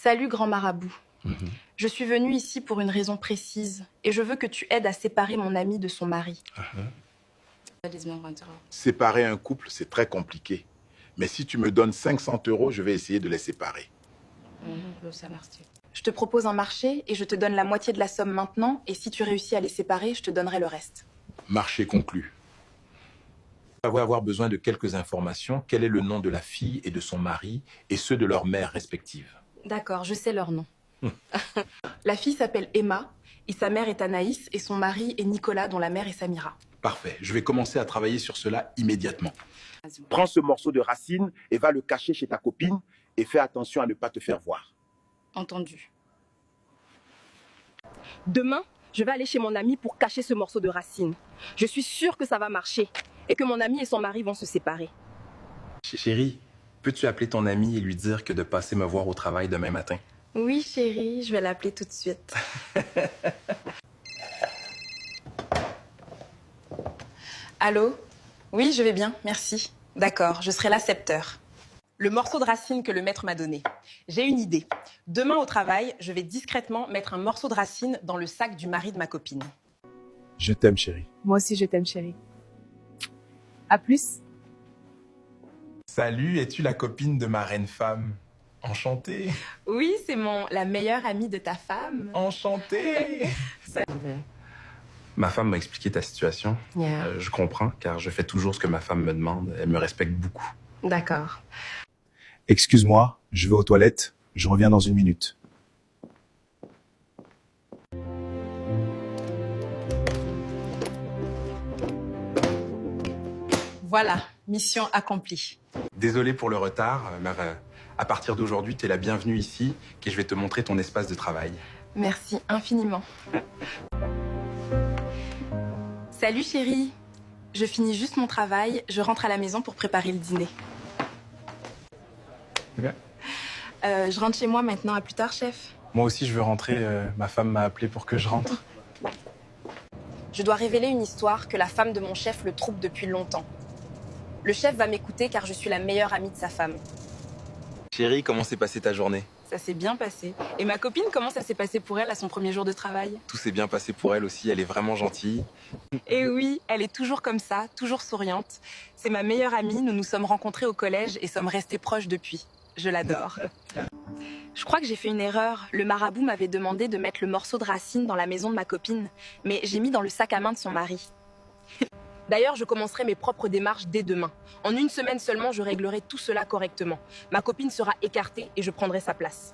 Salut, grand marabout. Je suis venue ici pour une raison précise et je veux que tu aides à séparer mon ami de son mari. Séparer un couple, c'est très compliqué. Mais si tu me donnes 500 €, je vais essayer de les séparer. Je te propose un marché et je te donne la moitié de la somme maintenant et si tu réussis à les séparer, je te donnerai le reste. Marché conclu. Je vais avoir besoin de quelques informations. Quel est le nom de la fille et de son mari et ceux de leurs mères respectives? D'accord, je sais leur nom. La fille s'appelle Emma et sa mère est Anaïs et son mari est Nicolas dont la mère est Samira. Parfait. Je vais commencer à travailler sur cela immédiatement. Prends ce morceau de racine et va le cacher chez ta copine et fais attention à ne pas te faire voir. Entendu. Demain, je vais aller chez mon ami pour cacher ce morceau de racine. Je suis sûre que ça va marcher et que mon ami et son mari vont se séparer. Chérie, peux-tu appeler ton ami et lui dire que de passer me voir au travail demain matin? Oui, chérie, je vais l'appeler tout de suite. Allô? Oui, je vais bien, merci. D'accord, je serai là 7 heures. Le morceau de racine que le maître m'a donné. J'ai une idée. Demain au travail, je vais discrètement mettre un morceau de racine dans le sac du mari de ma copine. Je t'aime, chérie. Moi aussi, je t'aime, chérie. À plus. Salut, es-tu la copine de ma reine femme? Enchantée. Oui, c'est la meilleure amie de ta femme. Enchantée. Ma femme m'a expliqué ta situation. Je comprends, car je fais toujours ce que ma femme me demande. Elle me respecte beaucoup. D'accord. Excuse-moi, je vais aux toilettes. Je reviens dans 1 minute. Voilà, mission accomplie. Désolé pour le retard, mais à partir d'aujourd'hui, tu es la bienvenue ici, et je vais te montrer ton espace de travail. Merci infiniment. Salut chérie. Je finis juste mon travail, je rentre à la maison pour préparer le dîner. Ok. Je rentre chez moi maintenant, à plus tard, chef. Moi aussi, je veux rentrer. Ma femme m'a appelé pour que je rentre. Je dois révéler une histoire que la femme de mon chef le trouble depuis longtemps. Le chef va m'écouter car je suis la meilleure amie de sa femme. Chérie, comment s'est passée ta journée? Ça s'est bien passé. Et ma copine, comment ça s'est passé pour elle à son premier jour de travail? Tout s'est bien passé pour elle aussi, elle est vraiment gentille. Et oui, elle est toujours comme ça, toujours souriante. C'est ma meilleure amie, nous nous sommes rencontrés au collège et sommes restés proches depuis. Je l'adore. Je crois que j'ai fait une erreur. Le marabout m'avait demandé de mettre le morceau de racine dans la maison de ma copine, mais j'ai mis dans le sac à main de son mari. D'ailleurs, je commencerai mes propres démarches dès demain. En 1 semaine seulement, je réglerai tout cela correctement. Ma copine sera écartée et je prendrai sa place.